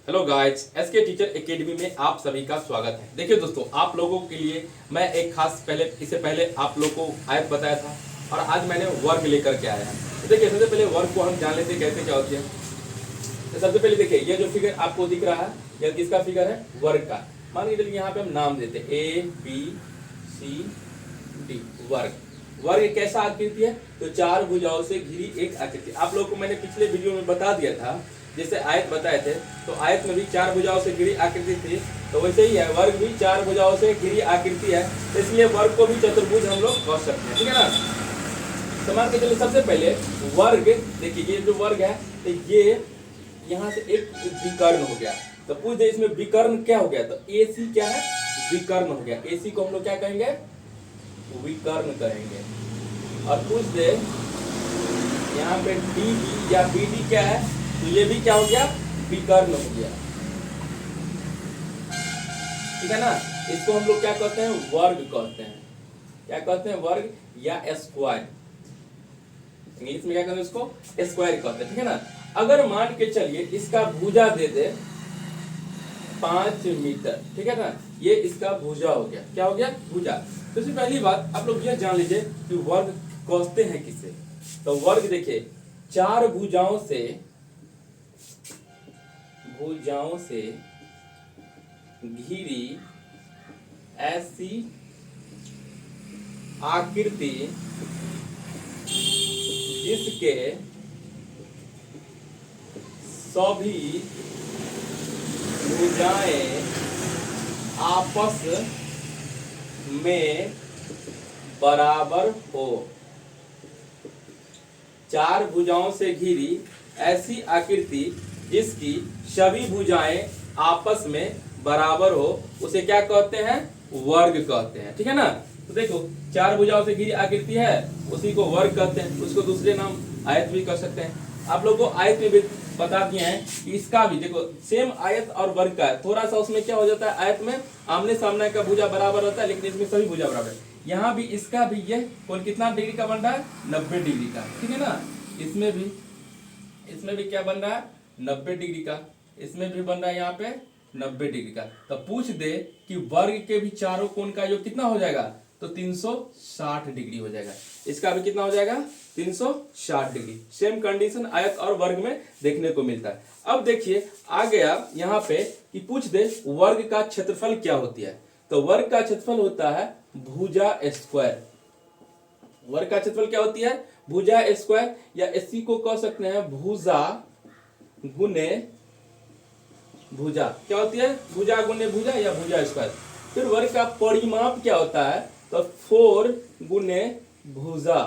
Hello guys, SK teacher academy में आप सभी का स्वागत है। देखिए दोस्तों, आप लोगों के लिए मैं एक खास इससे पहले आप लोगों को आयत बताया था और आज मैंने वर्ग लेकर के आया है। तो देखिए, सबसे पहले वर्ग को हम जान लेते हैं कैसे क्या होती है। तो सबसे पहले देखिए, ये जो फिगर आपको दिख रहा है यह किसका फिगर है? वर्ग का। मान लीजिए यहाँ पे हम नाम देते हैं ए बी सी डी, वर्ग। वर्ग कैसा आकृति है? तो चार भुजाओं से घिरी एक आकृति। आप लोगों को मैंने पिछले वीडियो में बता दिया था, जैसे आयत बताए थे, तो आयत में भी चार भुजाओं से घिरी आकृति थी, तो वैसे ही है, वर्ग भी चार भुजाओं से घिरी आकृति है, इसलिए वर्ग को भी चतुर्भुज हम लोग कह सकते हैं। ठीक है ना? तो मान के चलिए सबसे पहले वर्ग, देखिए ये जो वर्ग है, तो ये यहाँ से एक विकर्ण हो गया। तो पूछ दे इसमें विकर्ण क्या हो गया? तो AC क्या है? विकर्ण हो गया। AC को हम लोग क्या कहेंगे? विकर्ण कहेंगे। और पूछ दे यहाँ पे DB या BD क्या है? तो ये भी क्या हो गया? विकर्ण हो गया। ठीक है ना? इसको हम लोग क्या कहते हैं? वर्ग कहते हैं। क्या कहते हैं? वर्ग या स्क्वायर। इंग्लिश में क्या कहते हैं? इसको स्क्वायर कहते हैं। ठीक है ना? अगर मान के चलिए इसका भुजा दे दे 5 मीटर, ठीक है ना, ये इसका भुजा हो गया। क्या हो गया? भुजा। तो सबसे पहली बात आप लोग यह जान लीजिए कि वर्ग कहते हैं किसे। तो वर्ग देखिए, चार भुजाओं से घिरी ऐसी आकृति जिसके सभी भुजाएं आपस में बराबर हो। चार भुजाओं से घिरी ऐसी आकृति जिसकी सभी भुजाएं आपस में बराबर हो, उसे क्या कहते हैं? वर्ग कहते हैं। ठीक है ना? तो देखो, चार भुजाओं से घिरी आकृति है, उसी को वर्ग कहते हैं। उसको दूसरे नाम आयत भी कह सकते हैं। आप लोगों को आयत में भी बता दिए हैं कि इसका भी देखो, सेम आयत और वर्ग का है, थोड़ा सा उसमें क्या हो जाता है, आयत में आमने सामने का भुजा बराबर होता है, लेकिन इसमें सभी भुजा बराबर है। यहाँ भी इसका भी ये कोण कितना डिग्री का बन रहा है? 90 डिग्री का। ठीक है ना? इसमें भी क्या बन रहा है? 90 डिग्री का। इसमें भी बन रहा है यहाँ पे 90 डिग्री का। तो पूछ दे कि वर्ग के भी चारों कोण का योग कितना हो जाएगा? तो 360 डिग्री हो जाएगा। इसका भी कितना हो जाएगा? 360 डिग्री। सेम कंडीशन आयत और वर्ग में देखने को मिलता है। अब देखिए आ गया यहाँ पे कि पूछ दे वर्ग का क्षेत्रफल क्या होती है। तो वर्ग का क्षेत्रफल होता है भुजा स्क्वायर। वर्ग का क्षेत्रफल क्या होती है? भुजा स्क्वायर, या इसी को कह सकते हैं भुजा गुने भुजा। क्या होती है? भुजा गुने भुजा या भुजा स्क्वायर। फिर वर्ग का परिमाप क्या होता है? तो 4 गुने भुजा।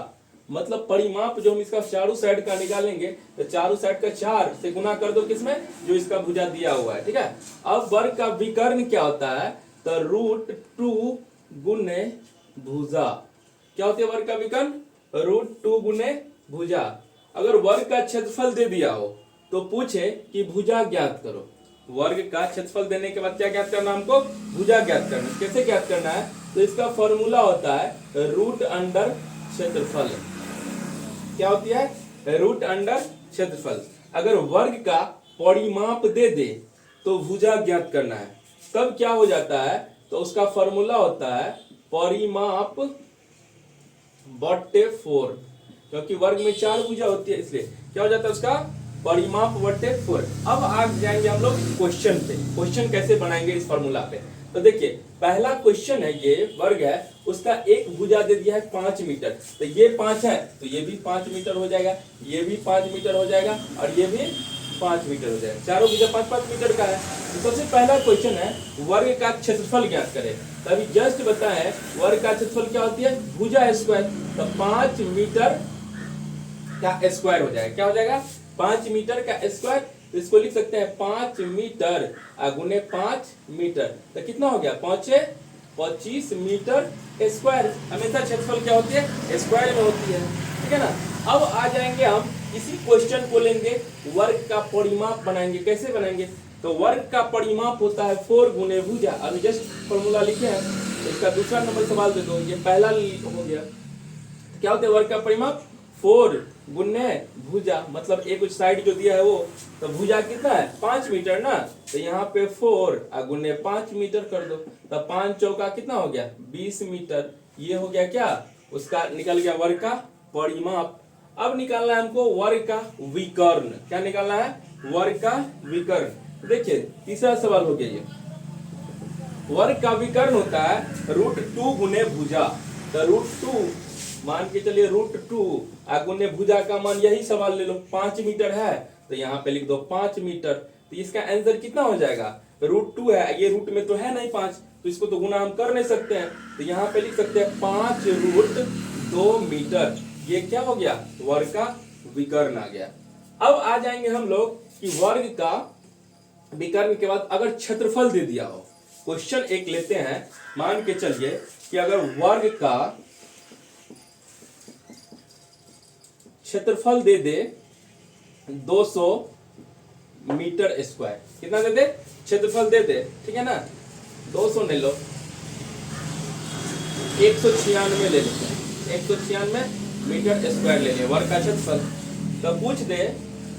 मतलब परिमाप जो हम इसका चारों साइड का निकालेंगे, तो चारों साइड का 4 से गुना कर दो किसमें? जो इसका भुजा दिया हुआ है। ठीक है? अब वर्ग का विकर्ण क्या होता है? तो √2 गुने भुजा। क्या होती है वर्ग का विकर्ण? √2 गुने भुजा। अगर वर्ग का क्षेत्रफल दे दिया हो तो पूछे कि भुजा ज्ञात करो। वर्ग का क्षेत्रफल देने के बाद क्या ज्ञात करना हमको? भुजा ज्ञात करना। कैसे ज्ञात करना है? तो इसका फॉर्मूला होता है रूट अंडर क्षेत्रफल। क्या होती है? रूट अंडर क्षेत्रफल। अगर वर्ग का परिमाप दे दे तो भुजा ज्ञात करना है। तब क्या हो जाता है? तो उसका फॉर्मूला होता है परिमाप बट्टे 4, क्योंकि वर्ग में 4 भुजा होती है, इसलिए क्या हो जाता है उसका? परिमाप बट्टे 4। अब आ जाएंगे हम लोग क्वेश्चन पे। क्वेश्चन कैसे बनाएंगे इस फॉर्मूला पे? तो देखिए, पहला क्वेश्चन है, ये वर्ग है, उसका एक भुजा दे दिया है 5 मीटर। तो ये 5 है, तो ये भी 5 मीटर हो जाएगा, ये भी 5 मीटर हो जाएगा, और ये भी 5 मीटर हो जाएगा। चारों भुजा 5-5 मीटर का है। तो सबसे पहला क्वेश्चन है वर्ग का क्षेत्रफल ज्ञात करें। तभी जस्ट बताएं वर्ग का क्षेत्रफल क्या होती है? भुजा स्क्वायर। तो 5 मीटर का स्क्वायर हो जाएगा। क्या हो जाएगा? 5 मीटर का स्क्वायर। तो इसको लिख सकते हैं 5 मीटर गुने 5 मीटर। तो कितना हो गया? 5 25 मीटर स्क्वायर। हमेशा क्षेत्रफल क्या होती है? स्क्वायर में होती है। ठीक है ना? अब आ जाएंगे हम इसी क्वेश्चन को लेंगे, वर्ग का परिमाप बनाएंगे। कैसे बनाएंगे? तो वर्ग का परिमाप होता है 4 गुने भुजा। अभी जस्ट फॉर्मूला लिखे हैं, तो इसका दूसरा नंबर सवाल दे दो। ये पहला हो गया। क्या होता है वर्ग का परिमाप? 4 गुने भुजा, मतलब एक कुछ साइड जो दिया है वो, तो भुजा कितना है 5 मीटर ना, तो यहाँ पे 4 गुने 5 मीटर कर दो, तो 5 चौका कितना हो गया 20 मीटर। ये हो गया क्या, उसका निकल गया वर्ग का परिमाप। अब निकालना है हमको वर्ग का विकर्ण। क्या निकालना है, वर्ग का विकर्ण। देखिए तीसरा सवाल हो गया ये, वर्ग का विकर्ण होता है √2 गुने भुजा। तो √2 मान के चलिए √2 गुने भुजा का मान, यही सवाल ले लो 5 मीटर है, तो यहाँ पे लिख दो 5 मीटर। तो इसका आंसर कितना हो जाएगा, √2 है, ये रूट में तो है नहीं 5, तो इसको तो गुना हम कर नहीं सकते हैं, तो यहाँ पे लिख सकते हैं 5√2 मीटर। ये क्या हो गया, वर्ग का विकर्ण आ गया। अब आ जाएंगे हम लोग कि वर्ग का विकर्ण के बाद अगर क्षेत्रफल दे दिया हो। क्वेश्चन एक लेते हैं, मान के चलिए कि अगर वर्ग का क्षेत्रफल दे दे 200 मीटर स्क्वायर, कितना दे दे, क्षेत्रफल दे दे, ठीक है ना, 200 ले लो, 196 ले लेते हैं, 196 मीटर स्क्वायर ले लें वर्ग का क्षेत्रफल। तो पूछ दे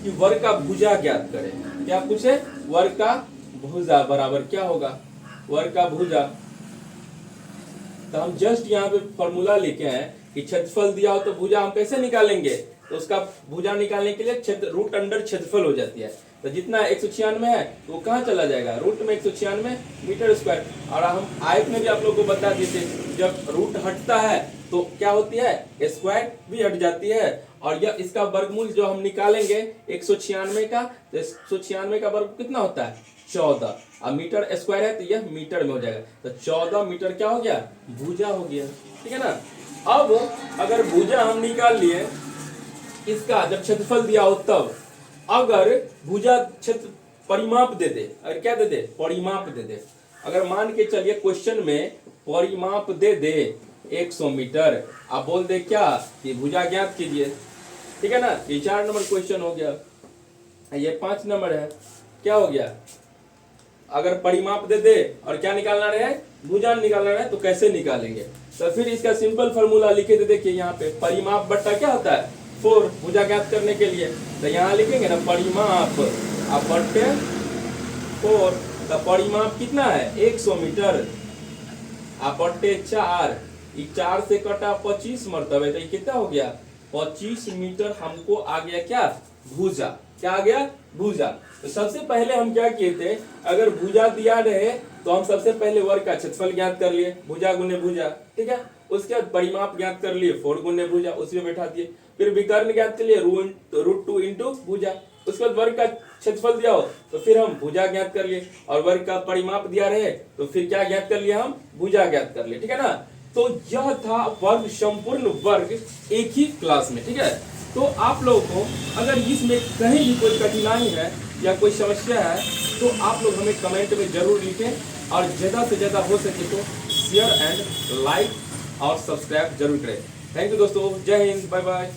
कि वर्ग का भुजा ज्ञात करें। क्या पूछे, वर्ग का भुजा बराबर क्या होगा, वर्ग का भुजा। तो हम जस्ट यहाँ पे फॉर्मूला लिखे हैं कि क्षेत्रफल दिया हो तो भुजा हम कैसे निकालेंगे, तो उसका भुजा निकालने के लिए क्षेत्र रूट अंडर क्षेत्रफल हो जाती है। तो जितना 196 है तो वो कहाँ चला जाएगा, रूट में 196 मीटर स्क्वायर। और हम आयत में भी आप लोग को बता देते, जब रूट हटता है तो क्या होती है, स्क्वायर भी हट जाती है। और यह इसका वर्गमूल जो हम निकालेंगे 196 का, तो 196 का वर्ग कितना होता है 14, अब मीटर स्क्वायर है तो यह मीटर में हो जाएगा। तो 14 मीटर क्या हो गया, भुजा हो गया, ठीक है ना। अब अगर भुजा हम निकाल लिए इसका, जब क्षेत्रफल दिया हो तब, अगर भुजा क्षेत्र परिमाप दे दे, अगर क्या दे दे, परिमाप दे दे, अगर मान के चलिए क्वेश्चन में परिमाप दे दे 100 मीटर, आप बोल दे क्या कि भुजा ज्ञात कीजिए, ठीक है ना। ये 4 नंबर क्वेश्चन हो गया, ये 5 नंबर है, क्या हो गया, अगर परिमाप दे दे और क्या निकालना रहे, भुजा निकालना रहे, तो कैसे निकालेंगे। तो फिर इसका सिंपल फॉर्मूला लिखे थे, देखिए यहाँ पे परिमाप बट्टा क्या होता है 4, भुजा ज्ञात करने के लिए। तो यहाँ लिखेंगे ना परिमाप अब बट्टे 4, तो परिमाप कितना है 100 मीटर, आप बट्टे 4, 4 से कटा 25 मरतबे, तो ये कितना हो गया 25 मीटर हमको आ गया क्या, भुजा। क्या आ गया, भुजा। तो सबसे पहले हम क्या किए थे, अगर भुजा दिया रहे तो हम सबसे पहले वर्ग का क्षेत्रफल ज्ञात कर लिए, भुजा गुने भुजा, ठीक है। उसके बाद परिमाप ज्ञात कर लिए 4 गुने भुजा, उसी में बैठा दिए। फिर विकर्ण ज्ञात कर लिए √2 इंटू भुजा। उसके बाद वर्ग का क्षेत्रफल दिया हो तो फिर हम भुजा ज्ञात कर लिए, और वर्ग का परिमाप दिया रहे तो फिर क्या ज्ञात कर लिया, हम भुजा ज्ञात कर लिए, ठीक है ना। तो यह था वर्ग, संपूर्ण वर्ग एक ही क्लास में, ठीक है। तो आप लोगों को अगर इसमें कहीं भी कोई कठिनाई है या कोई समस्या है तो आप लोग हमें कमेंट में जरूर लिखें, और ज़्यादा से ज़्यादा हो सके तो शेयर एंड लाइक और सब्सक्राइब जरूर करें। थैंक यू दोस्तों, जय हिंद, बाय बाय।